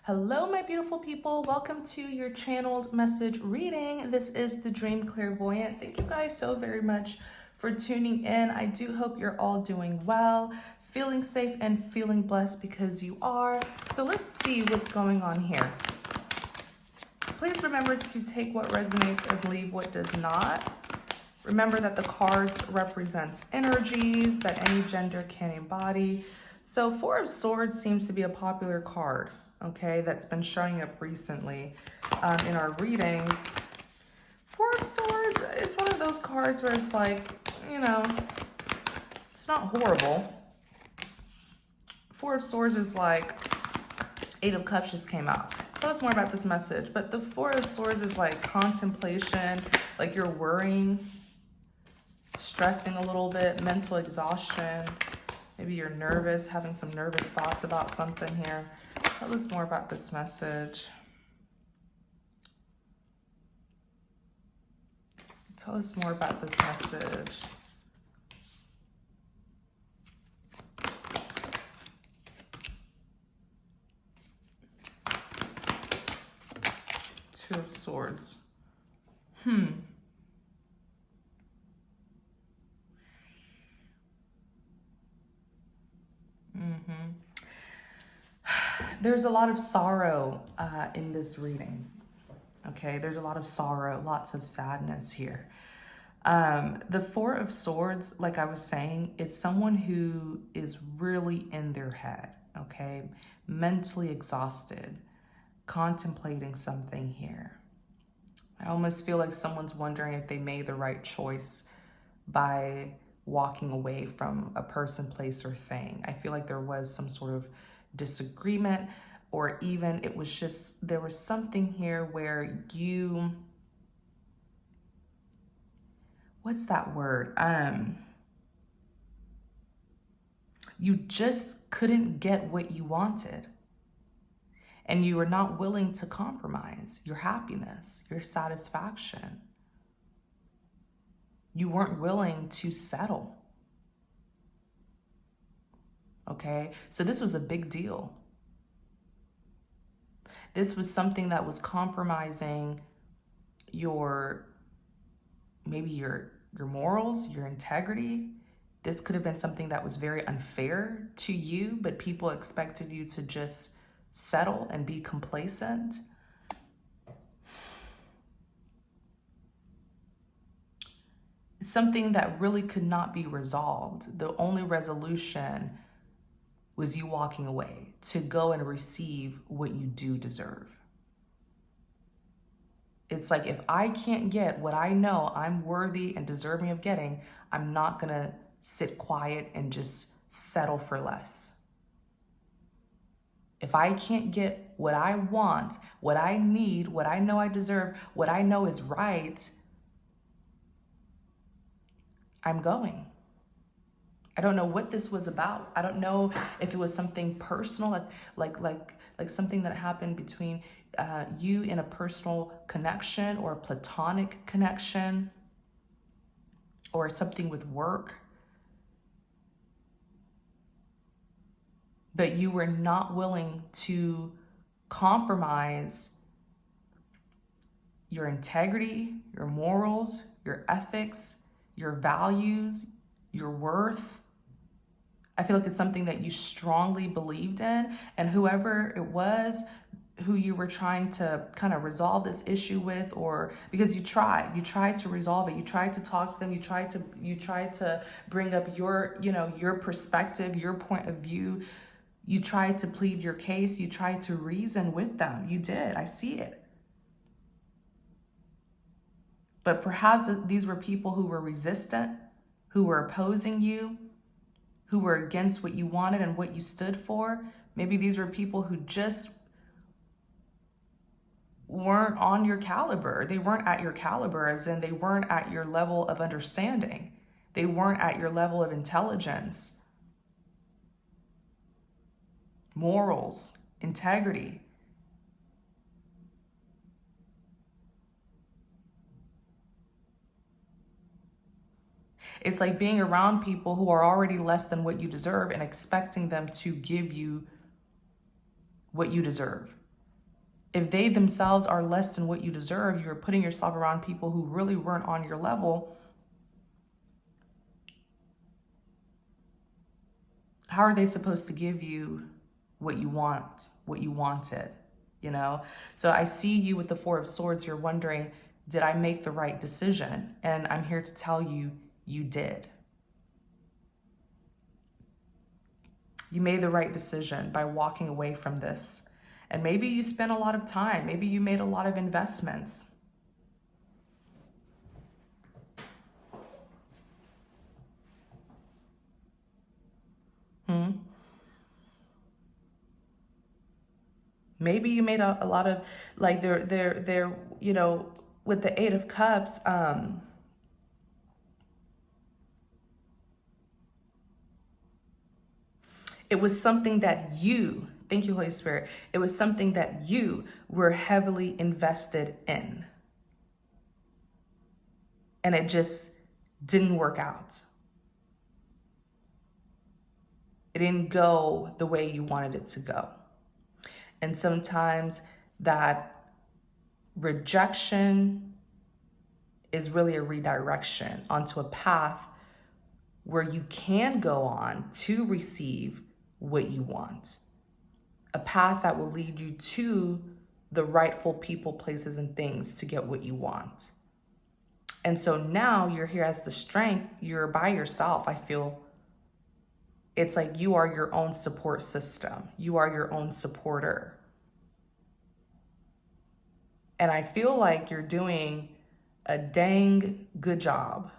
Hello, my beautiful people. Welcome to your channeled message reading. This is the Dream Clairvoyant. Thank you guys so very much for tuning in. I do hope you're all doing well, feeling safe, and feeling blessed because you are. So let's see what's going on here. Please remember to take what resonates and leave what does not. Remember that the cards represent energies that any gender can embody. So Four of Swords seems to be a popular card, okay, that's been showing up recently in our readings. Four of Swords, it's one of those cards where it's like, it's not horrible. Four of Swords is like, Eight of Cups just came out. Tell us more about this message. But the Four of Swords is like contemplation, like you're worrying, stressing a little bit, mental exhaustion. Maybe you're nervous, having some nervous thoughts about something here. Tell us more about this message. Tell us more about this message. Two of Swords. There's a lot of sorrow in this reading. Okay, there's a lot of sorrow, lots of sadness here. The Four of Swords, like I was saying, it's someone who is really in their head, okay? Mentally exhausted, contemplating something here. I almost feel like someone's wondering if they made the right choice by walking away from a person, place, or thing. I feel like there was some sort of disagreement, or even it was just, there was something here where you, what's that word? You just couldn't get what you wanted. And you were not willing to compromise your happiness, your satisfaction. You weren't willing to settle. Okay, so this was a big deal. This was something that was compromising maybe your morals, your integrity. This could have been something that was very unfair to you, but people expected you to just settle and be complacent. Something that really could not be resolved. The only resolution was you walking away to go and receive what you do deserve. It's like, if I can't get what I know I'm worthy and deserving of getting, I'm not gonna sit quiet and just settle for less. If I can't get what I want, what I need, what I know I deserve, what I know is right, I'm going. I don't know what this was about. I don't know if it was something personal, like something that happened between you in a personal connection or a platonic connection, or something with work. But you were not willing to compromise your integrity, your morals, your ethics, your values, your worth. I feel like it's something that you strongly believed in, and whoever it was who you were trying to kind of resolve this issue with, or because you tried to resolve it, you tried to talk to them, you tried to bring up your perspective, your point of view, you tried to plead your case, you tried to reason with them. You did. I see it. But perhaps these were people who were resistant, who were opposing you, who were against what you wanted and what you stood for. Maybe these were people who just weren't on your caliber. They weren't at your caliber, as in they weren't at your level of understanding. They weren't at your level of intelligence, morals, integrity. It's like being around people who are already less than what you deserve and expecting them to give you what you deserve. If they themselves are less than what you deserve, you're putting yourself around people who really weren't on your level. How are they supposed to give you what you want, what you wanted, you know? So I see you with the Four of Swords. You're wondering, did I make the right decision? And I'm here to tell you, you did. You made the right decision by walking away from this. And maybe you spent a lot of time. Maybe you made a lot of investments. Maybe you made a lot of, like, they're, you know, with the Eight of Cups, it was something that you, thank you, Holy Spirit, it was something that you were heavily invested in. And it just didn't work out. It didn't go the way you wanted it to go. And sometimes that rejection is really a redirection onto a path where you can go on to receive what you want. A path that will lead you to the rightful people, places, and things to get what you want. And so now you're here as the strength, you're by yourself. I feel it's like you are your own support system. You are your own supporter. And I feel like you're doing a dang good job.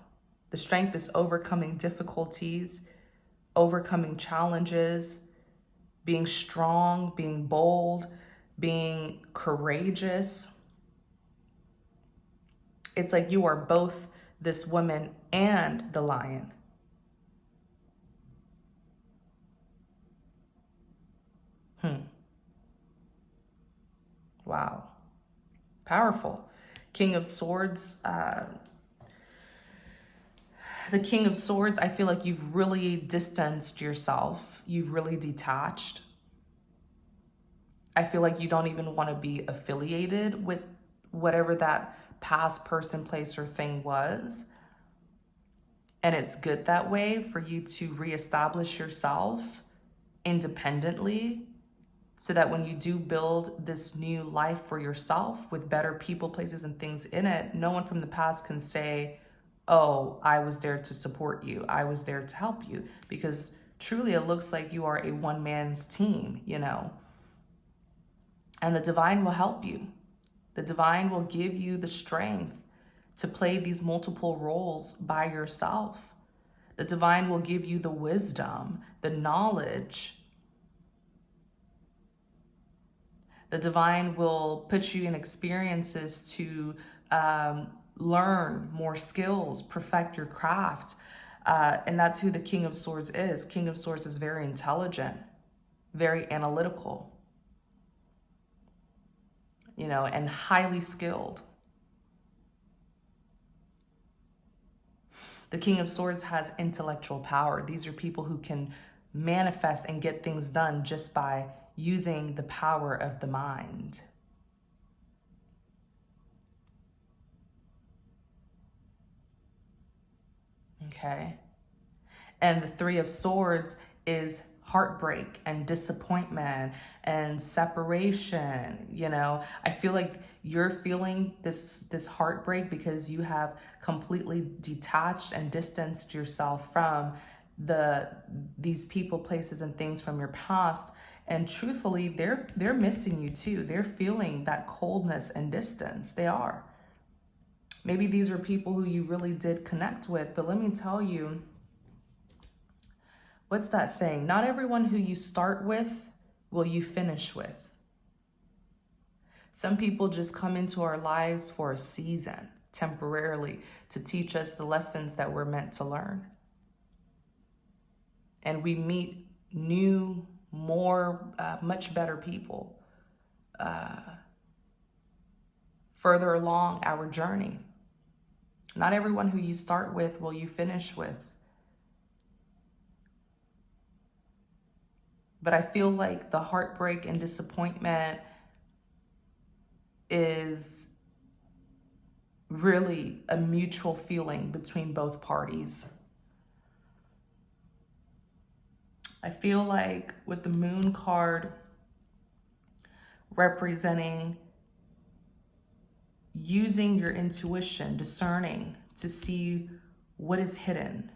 The strength is overcoming difficulties, overcoming challenges, being strong, being bold, being courageous. It's like you are both this woman and the lion. Wow. Powerful. King of Swords. The King of Swords, I feel like you've really distanced yourself. You've really detached. I feel like you don't even want to be affiliated with whatever that past person, place, or thing was. And it's good that way for you to reestablish yourself independently, so that when you do build this new life for yourself with better people, places, and things in it, no one from the past can say, oh, I was there to support you. I was there to help you. Because truly it looks like you are a one-man's team, you know. And the divine will help you. The divine will give you the strength to play these multiple roles by yourself. The divine will give you the wisdom, the knowledge. The divine will put you in experiences to learn more skills, perfect your craft. And that's who the King of Swords is. King of Swords is very intelligent, very analytical, you know, and highly skilled. The King of Swords has intellectual power. These are people who can manifest and get things done just by using the power of the mind. Okay. And the Three of Swords is heartbreak and disappointment and separation. You know, I feel like you're feeling this heartbreak because you have completely detached and distanced yourself from these people, places, and things from your past. And truthfully, they're missing you too. They're feeling that coldness and distance. They are. Maybe these are people who you really did connect with, but let me tell you, what's that saying? Not everyone who you start with will you finish with. Some people just come into our lives for a season, temporarily, to teach us the lessons that we're meant to learn. And we meet new, more, much better people further along our journey. Not everyone who you start with will you finish with. But I feel like the heartbreak and disappointment is really a mutual feeling between both parties. I feel like with the Moon card representing using your intuition, discerning to see what is hidden.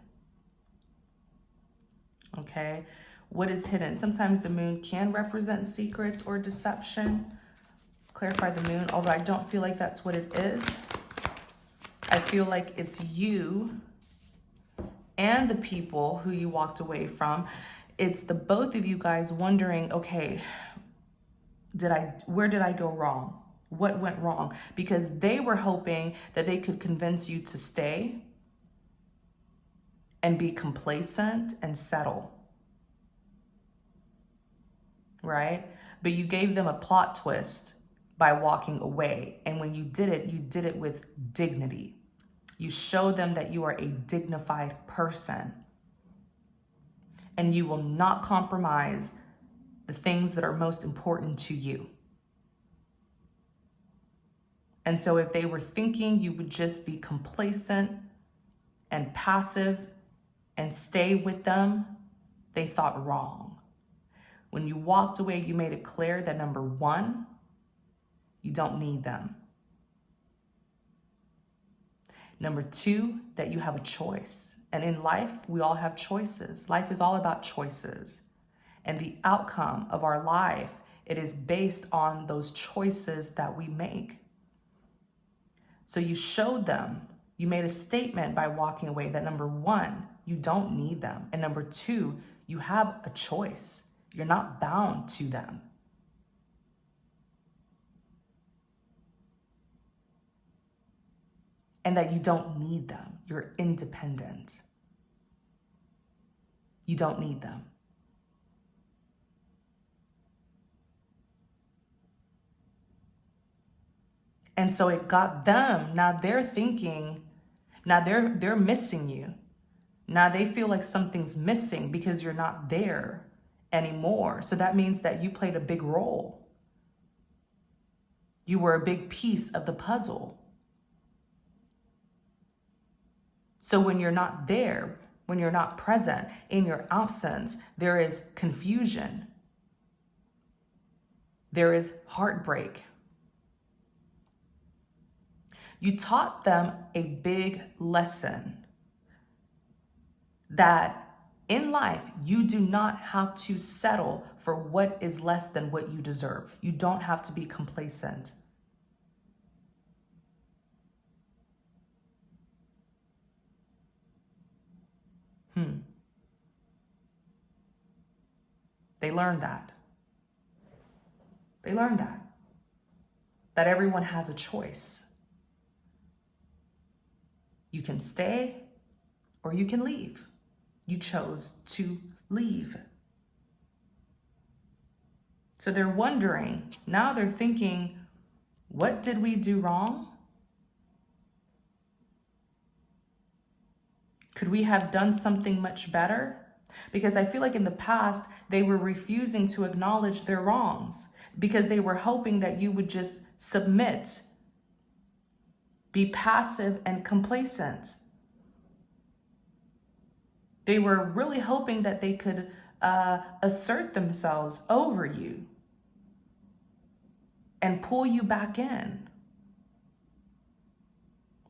Okay, what is hidden? Sometimes the Moon can represent secrets or deception. Clarify the Moon, although I don't feel like that's what it is. I feel like it's you and the people who you walked away from. It's the both of you guys wondering, okay, where did I go wrong? What went wrong? Because they were hoping that they could convince you to stay and be complacent and settle, right? But you gave them a plot twist by walking away. And when you did it with dignity. You showed them that you are a dignified person and you will not compromise the things that are most important to you. And so if they were thinking you would just be complacent and passive and stay with them, they thought wrong. When you walked away, you made it clear that number one, you don't need them. Number two, that you have a choice. And in life, we all have choices. Life is all about choices. And the outcome of our life, it is based on those choices that we make. So you showed them, you made a statement by walking away that number one, you don't need them. And number two, you have a choice. You're not bound to them. And that you don't need them. You're independent. You don't need them. And so it got them. Now they're thinking, now they're missing you. Now they feel like something's missing because you're not there anymore. So that means that you played a big role. You were a big piece of the puzzle. So when you're not there, when you're not present, in your absence, there is confusion. There is heartbreak. You taught them a big lesson that in life, you do not have to settle for what is less than what you deserve. You don't have to be complacent. They learned that. They learned that everyone has a choice. You can stay or you can leave. You chose to leave. So they're wondering, now they're thinking, what did we do wrong? Could we have done something much better? Because I feel like in the past, they were refusing to acknowledge their wrongs because they were hoping that you would just submit, be passive and complacent. They were really hoping that they could assert themselves over you and pull you back in.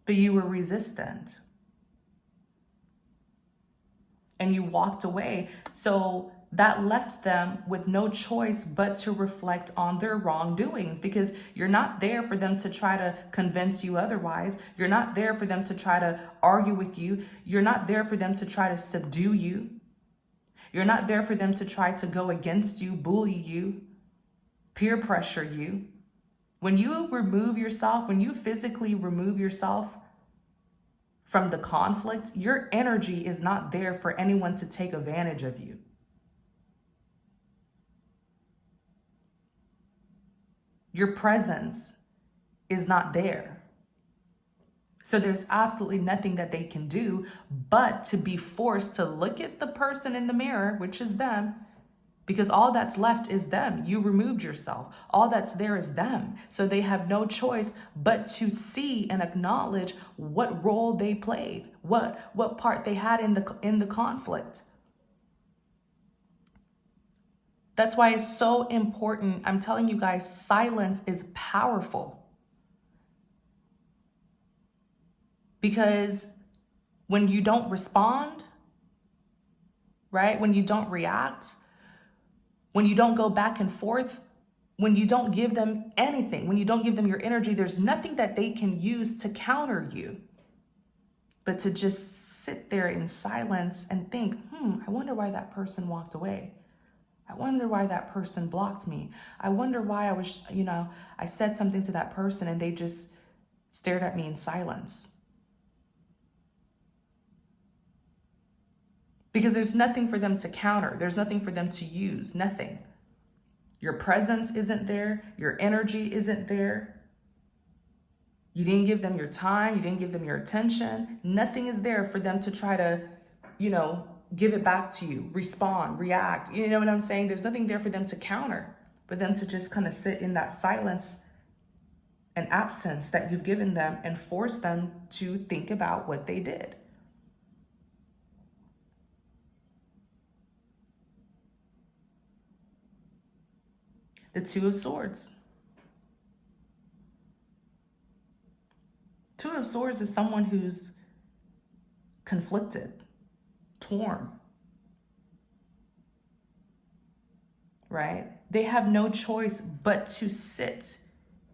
But you were resistant. And you walked away. So that left them with no choice but to reflect on their wrongdoings, because you're not there for them to try to convince you otherwise. You're not there for them to try to argue with you. You're not there for them to try to subdue you. You're not there for them to try to go against you, bully you, peer pressure you. When you remove yourself, when you physically remove yourself from the conflict, your energy is not there for anyone to take advantage of you. Your presence is not there. So there's absolutely nothing that they can do but to be forced to look at the person in the mirror, which is them, because all that's left is them. You removed yourself. All that's there is them. So they have no choice but to see and acknowledge what role they played, what part they had in the conflict. That's why it's so important. I'm telling you guys, silence is powerful. Because when you don't respond, right? When you don't react, when you don't go back and forth, when you don't give them anything, when you don't give them your energy, there's nothing that they can use to counter you, but to just sit there in silence and think, I wonder why that person walked away. I wonder why that person blocked me. I wonder why I said something to that person and they just stared at me in silence. Because there's nothing for them to counter. There's nothing for them to use, nothing. Your presence isn't there. Your energy isn't there. You didn't give them your time. You didn't give them your attention. Nothing is there for them to try to, give it back to you, respond, react. You know what I'm saying? There's nothing there for them to counter, for them to just kind of sit in that silence and absence that you've given them and force them to think about what they did. The Two of Swords. Two of Swords is someone who's conflicted, torn, right? They have no choice but to sit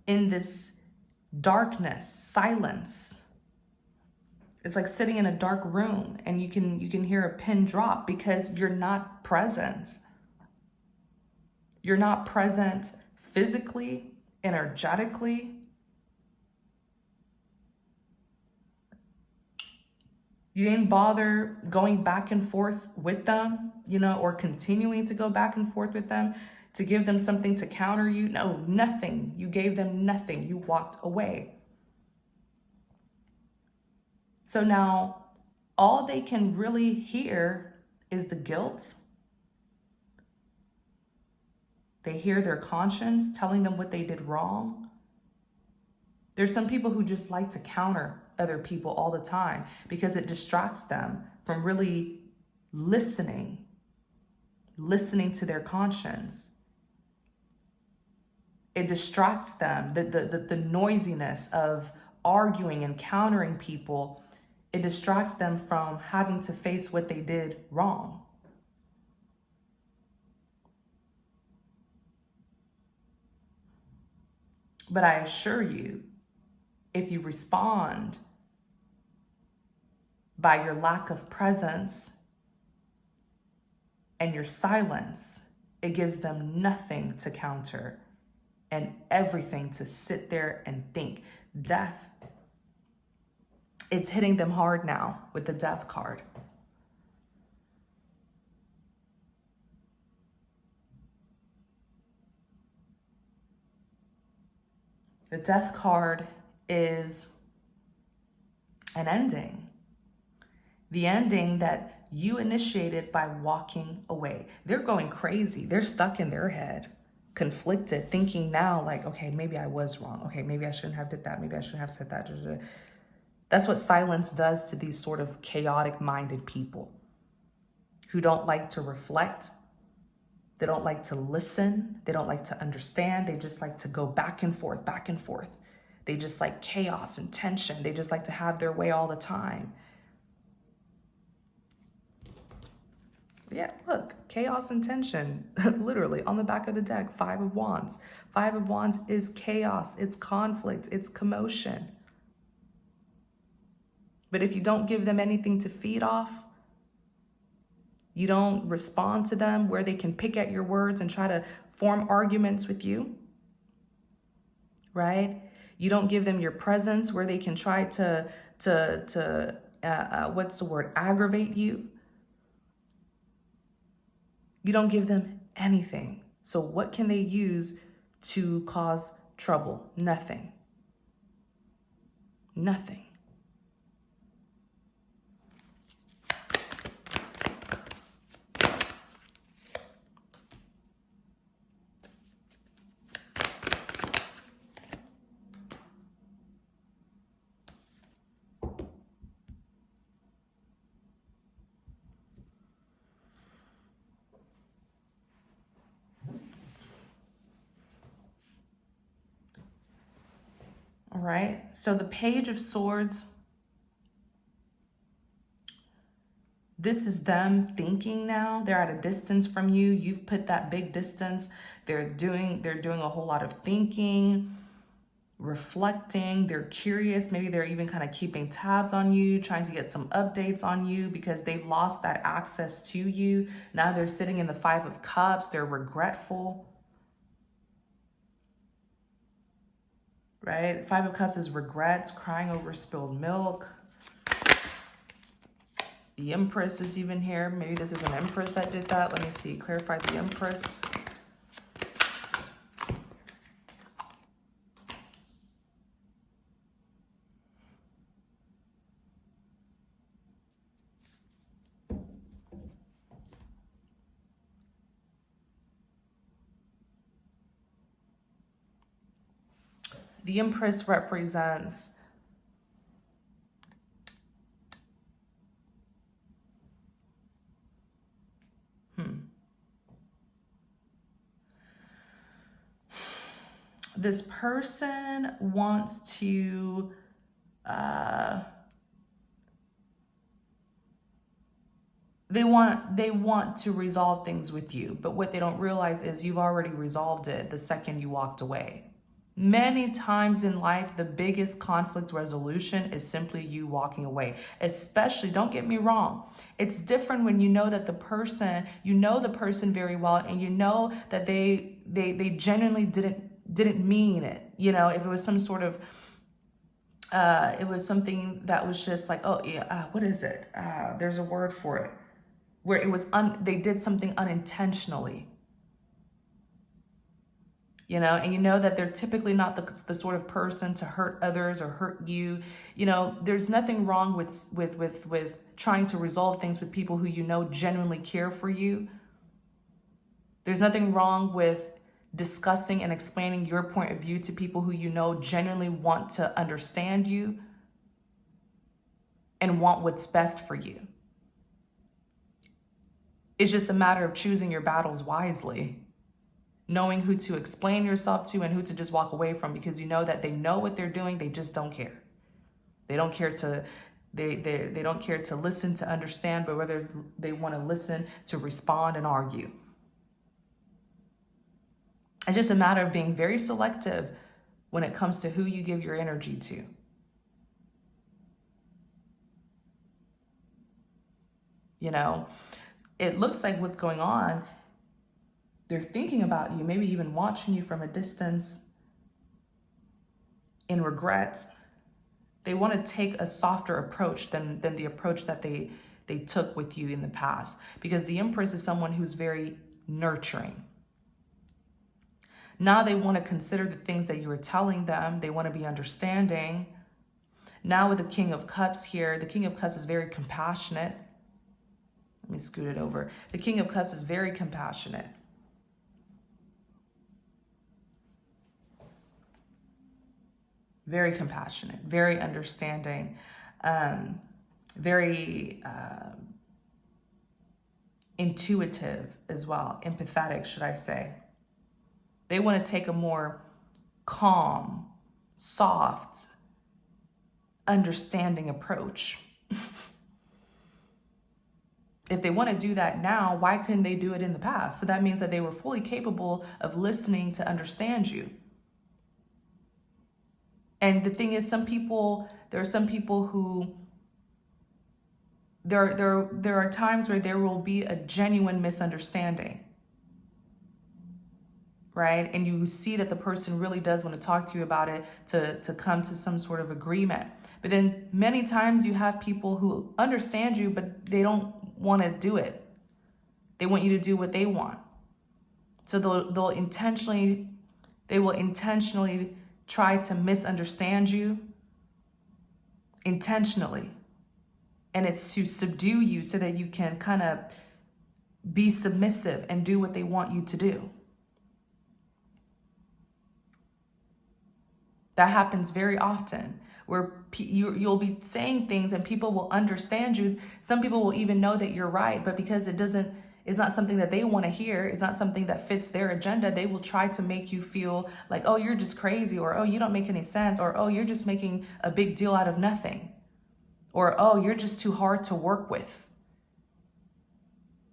in this darkness, silence. It's like sitting in a dark room and you can hear a pin drop because you're not present. You're not present physically, energetically. You didn't bother going back and forth with them, or continuing to go back and forth with them to give them something to counter you. No, nothing. You gave them nothing. You walked away. So now all they can really hear is the guilt. They hear their conscience telling them what they did wrong. There's some people who just like to counter other people all the time because it distracts them from really listening to their conscience. It distracts them, the noisiness of arguing and countering people. It distracts them from having to face what they did wrong. But I assure you, if you respond by your lack of presence and your silence, it gives them nothing to counter and everything to sit there and think. Death, it's hitting them hard now with the Death card. The Death card is an ending. The ending that you initiated by walking away. They're going crazy. They're stuck in their head, conflicted, thinking now like, okay, maybe I was wrong. Okay, maybe I shouldn't have did that. Maybe I shouldn't have said that. That's what silence does to these sort of chaotic-minded people who don't like to reflect. They don't like to listen. They don't like to understand. They just like to go back and forth, back and forth. They just like chaos and tension. They just like to have their way all the time. Yeah, look, chaos and tension, literally on the back of the deck, 5 of Wands. 5 of Wands is chaos, it's conflict, it's commotion. But if you don't give them anything to feed off, you don't respond to them where they can pick at your words and try to form arguments with you, right? You don't give them your presence where they can try to aggravate you. You don't give them anything. So what can they use to cause trouble? Nothing. Nothing. right, so the Page of Swords, this is them thinking now. They're at a distance from you. You've put that big distance. They're doing a whole lot of thinking, reflecting. They're curious. Maybe they're even kind of keeping tabs on you, trying to get some updates on you because they've lost that access to you. Now they're sitting in the Five of Cups. They're regretful, right? Five of Cups is regrets, crying over spilled milk. The Empress is even here. Maybe this is an Empress that did that. Let me see. Clarify the Empress. The Empress represents this person wants to they want to resolve things with you, but what they don't realize is you've already resolved it the second you walked away. Many times in life, the biggest conflict resolution is simply you walking away. Especially, don't get me wrong, it's different when you know that the person very well, and you know that they genuinely didn't mean it. You know, if it was some sort of it was something that was just like, oh yeah, what is it? There's a word for it, where it was they did something unintentionally. You know, and you know that they're typically not the sort of person to hurt others or hurt you. You know, there's nothing wrong with trying to resolve things with people who you know genuinely care for you. There's nothing wrong with discussing and explaining your point of view to people who you know genuinely want to understand you and want what's best for you. It's just a matter of choosing your battles wisely. Knowing who to explain yourself to and who to just walk away from, because you know that they know what they're doing. They just don't care. They don't care to they don't care to listen, to understand, but whether they want to listen to respond and argue. It's just a matter of being very selective when it comes to who you give your energy to. You know, it looks like what's going on, they're thinking about you, maybe even watching you from a distance in regret. They want to take a softer approach than the approach that they took with you in the past, because the Empress is someone who's very nurturing. Now they want to consider the things that you were telling them. They want to be understanding. Now with the King of Cups here, the King of Cups is very compassionate. Let me scoot it over. The King of Cups is very compassionate. Very compassionate, very understanding, very intuitive as well, empathetic, should I say. They want to take a more calm, soft, understanding approach. If they want to do that now, why couldn't they do it in the past? So that means that they were fully capable of listening to understand you. And the thing is, there are some people who, there are times where there will be a genuine misunderstanding, right? And you see that the person really does want to talk to you about it, to come to some sort of agreement. But then many times you have people who understand you, but they don't want to do it. They want you to do what they want. So they will intentionally try to misunderstand you intentionally. And it's to subdue you so that you can kind of be submissive and do what they want you to do. That happens very often, where you'll be saying things and people will understand you. Some people will even know that you're right, but because it doesn't It's not something that they want to hear. It's not something that fits their agenda. They will try to make you feel like, oh, you're just crazy, or oh, you don't make any sense, or oh, you're just making a big deal out of nothing, or oh, you're just too hard to work with.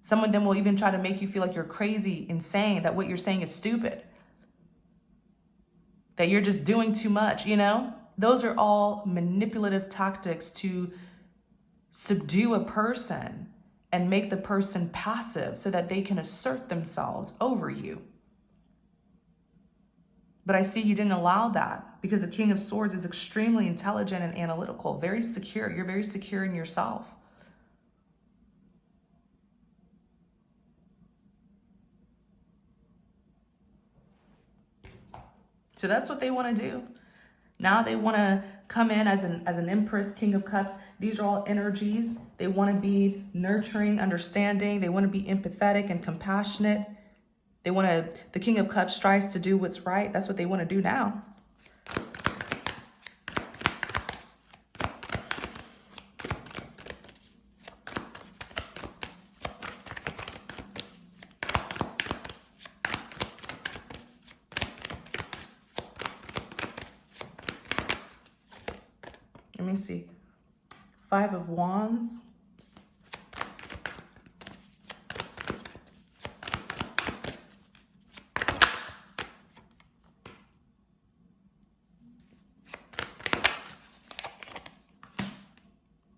Some of them will even try to make you feel like you're crazy, insane, that what you're saying is stupid, that you're just doing too much, you know? Those are all manipulative tactics to subdue a person and make the person passive so that they can assert themselves over you. But I see you didn't allow that, because the King of Swords is extremely intelligent and analytical, very secure. You're very secure in yourself. So that's what they want to do. Now they want to come in as an Empress, King of Cups. These are all energies. They want to be nurturing, understanding. They want to be empathetic and compassionate. They want to, the King of Cups strives to do what's right. That's what they want to do now. Let me see. 5 of Wands.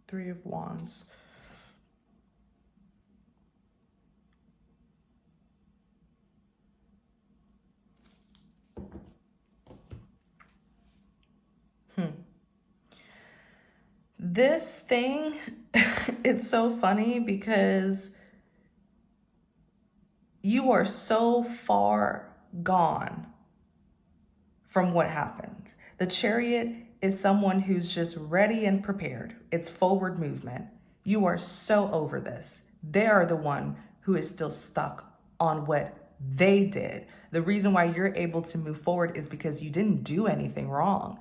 Three of Wands. This thing, it's so funny because you are so far gone from what happened. The Chariot is someone who's just ready and prepared. It's forward movement. You are so over this. They are the one who is still stuck on what they did. The reason why you're able to move forward is because you didn't do anything wrong.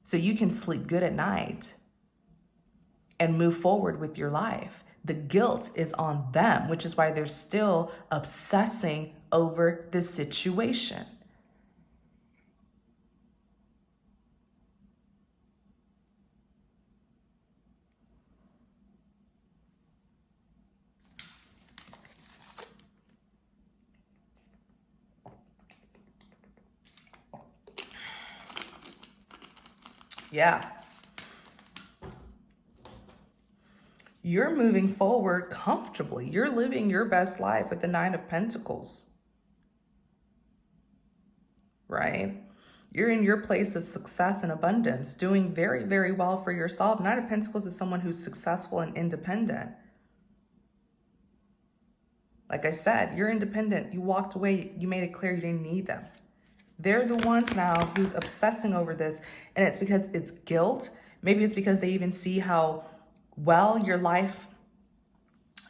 So you can sleep good at night and move forward with your life. The guilt is on them, which is why they're still obsessing over this situation. Yeah. You're moving forward comfortably. You're living your best life with the 9 of Pentacles, right? You're in your place of success and abundance, doing very, very well for yourself. 9 of Pentacles is someone who's successful and independent. Like I said, you're independent. You walked away. You made it clear you didn't need them. They're the ones now who's obsessing over this. And it's because it's guilt. Maybe it's because they even see how well your life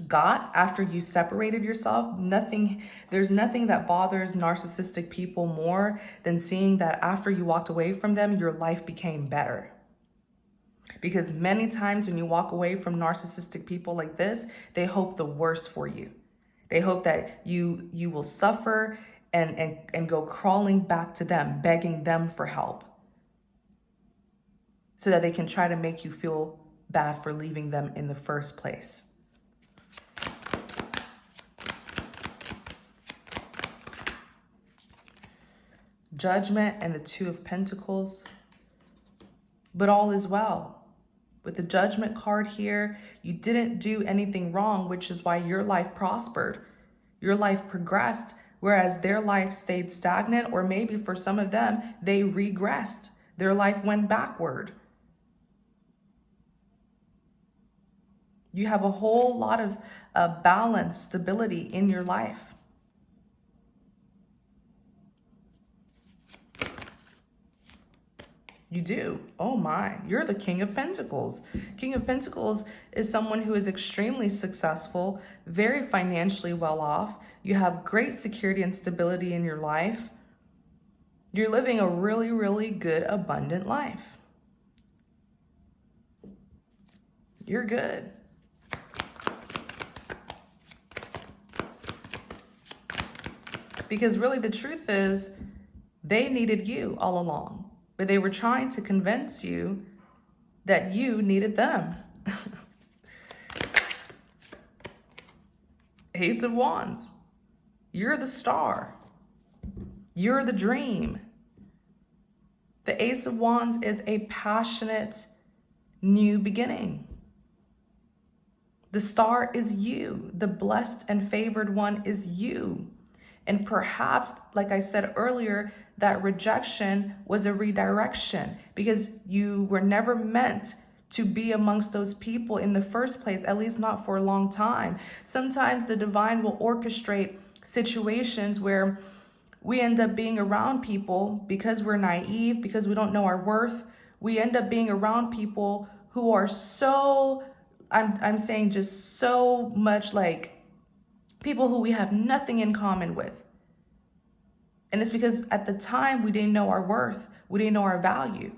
got after you separated yourself. There's nothing that bothers narcissistic people more than seeing that after you walked away from them, your life became better. Because many times when you walk away from narcissistic people like this, they hope the worst for you. They hope that you will suffer and go crawling back to them, begging them for help, so that they can try to make you feel bad for leaving them in the first place. Judgment and the 2 of Pentacles. But all is well. With the Judgment card here, you didn't do anything wrong, which is why your life prospered. Your life progressed, whereas their life stayed stagnant, or maybe for some of them, they regressed. Their life went backward. You have a whole lot of balance, stability in your life. You do. Oh my, you're the King of Pentacles. King of Pentacles is someone who is extremely successful, very financially well off. You have great security and stability in your life. You're living a really, really good, abundant life. You're good. Because really the truth is they needed you all along, but they were trying to convince you that you needed them. Ace of Wands. You're the star. You're the dream. The Ace of Wands is a passionate new beginning. The star is you. The blessed and favored one is you. And perhaps, like I said earlier, that rejection was a redirection because you were never meant to be amongst those people in the first place, at least not for a long time. Sometimes the divine will orchestrate situations where we end up being around people because we're naive, because we don't know our worth. We end up being around people who are so, I'm saying just so much like people who we have nothing in common with. And it's because at the time we didn't know our worth. We didn't know our value,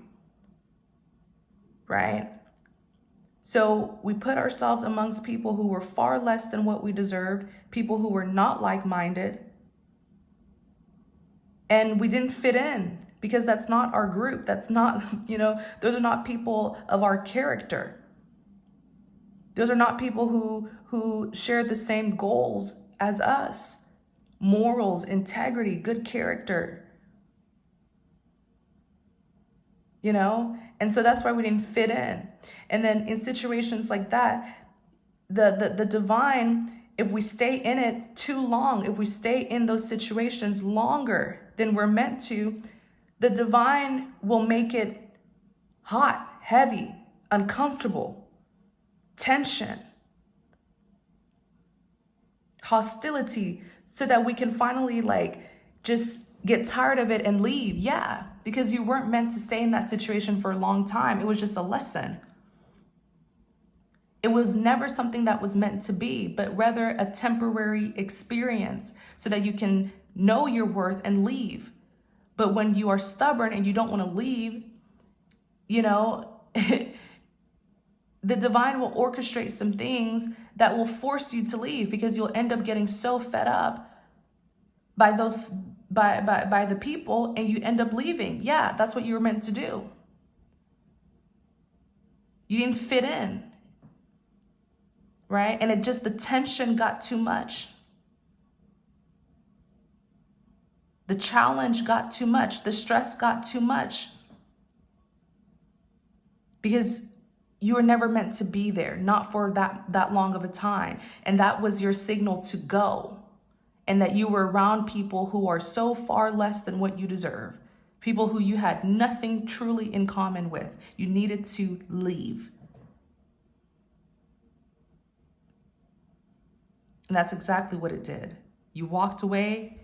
right? So we put ourselves amongst people who were far less than what we deserved, people who were not like-minded, and we didn't fit in because that's not our group. That's not, those are not people of our character. Those are not people who share the same goals as us. Morals, integrity, good character. And so that's why we didn't fit in. And then in situations like that, the divine, if we stay in it too long, if we stay in those situations longer than we're meant to, the divine will make it hot, heavy, uncomfortable, tension, hostility, so that we can finally just get tired of it and leave. Yeah, because you weren't meant to stay in that situation for a long time. It was just a lesson. It was never something that was meant to be, but rather a temporary experience so that you can know your worth and leave. But when you are stubborn and you don't want to leave, the divine will orchestrate some things that will force you to leave because you'll end up getting so fed up by the people and you end up leaving. Yeah, that's what you were meant to do. You didn't fit in, right? And the tension got too much. The challenge got too much. The stress got too much. Because you were never meant to be there, not for that long of a time. And that was your signal to go. And that you were around people who are so far less than what you deserve. People who you had nothing truly in common with. You needed to leave. And that's exactly what it did. You walked away.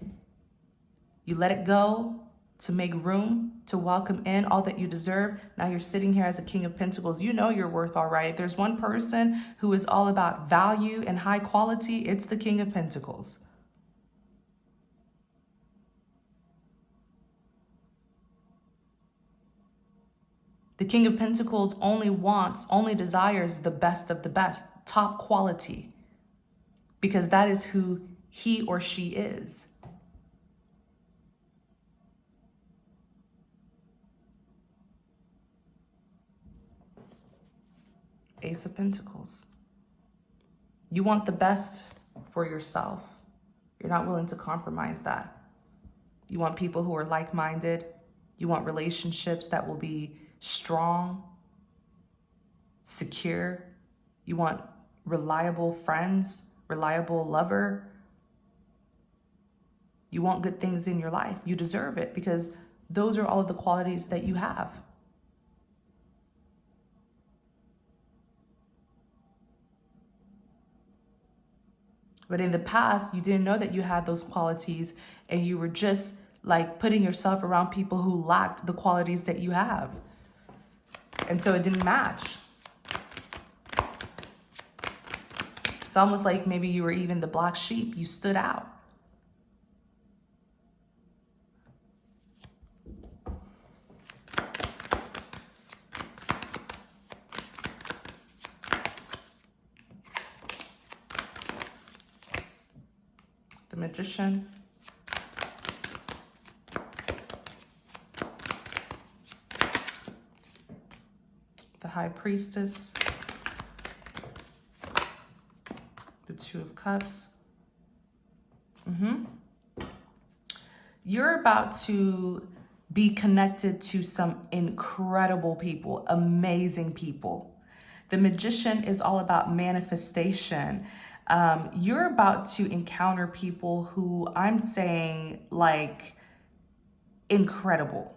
You let it go to make room to welcome in all that you deserve. Now you're sitting here as a King of Pentacles. You know your worth, all right. If there's one person who is all about value and high quality, it's the King of Pentacles. The King of Pentacles only desires the best of the best, top quality, because that is who he or she is. Ace of Pentacles. You want the best for yourself. You're not willing to compromise that. You want people who are like-minded. You want relationships that will be strong, secure. You want reliable friends, reliable lover. You want good things in your life. You deserve it because those are all of the qualities that you have. But in the past, you didn't know that you had those qualities and you were just putting yourself around people who lacked the qualities that you have. And so it didn't match. It's almost like maybe you were even the black sheep. You stood out. The Magician. High Priestess, the Two of Cups. You're about to be connected to some incredible people, amazing people. The Magician is all about manifestation. You're about to encounter people who I'm saying like incredible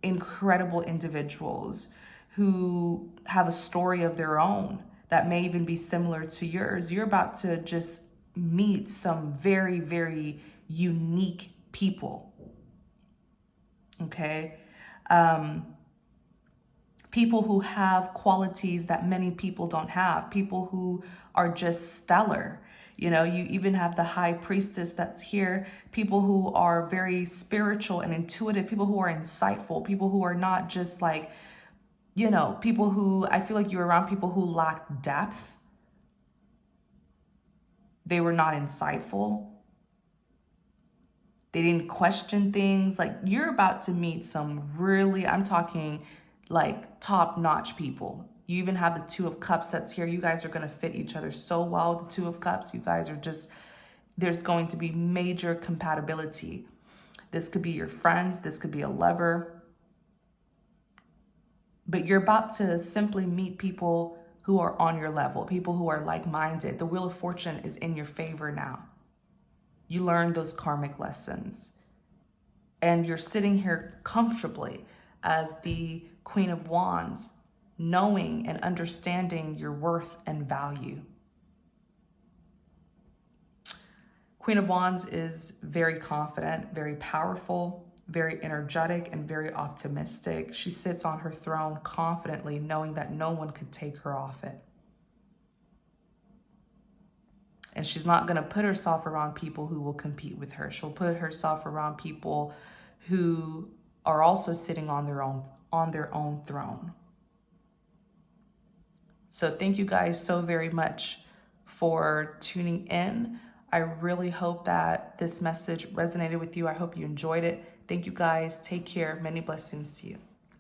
individuals who have a story of their own that may even be similar to yours. You're about to just meet some very, very unique people. Okay. People who have qualities that many people don't have, people who are just stellar. You know, you even have the High Priestess that's here, people who are very spiritual and intuitive, people who are insightful, people who are not just like, you know, people who, I feel like you're around people who lack depth. They were not insightful. They didn't question things. Like, you're about to meet some really, I'm talking like top-notch people. You even have the Two of Cups that's here. You guys are going to fit each other so well. The Two of Cups, you guys are just, there's going to be major compatibility. This could be your friends. This could be a lover. But you're about to simply meet people who are on your level, people who are like-minded. The Wheel of Fortune is in your favor now. You learned those karmic lessons. And you're sitting here comfortably as the Queen of Wands, knowing and understanding your worth and value. Queen of Wands is very confident, very powerful, very energetic, and very optimistic. She sits on her throne confidently, knowing that no one could take her off it. And she's not going to put herself around people who will compete with her. She'll put herself around people who are also sitting on their own throne. So thank you guys so very much for tuning in. I really hope that this message resonated with you. I hope you enjoyed it. Thank you guys. Take care. Many blessings to you.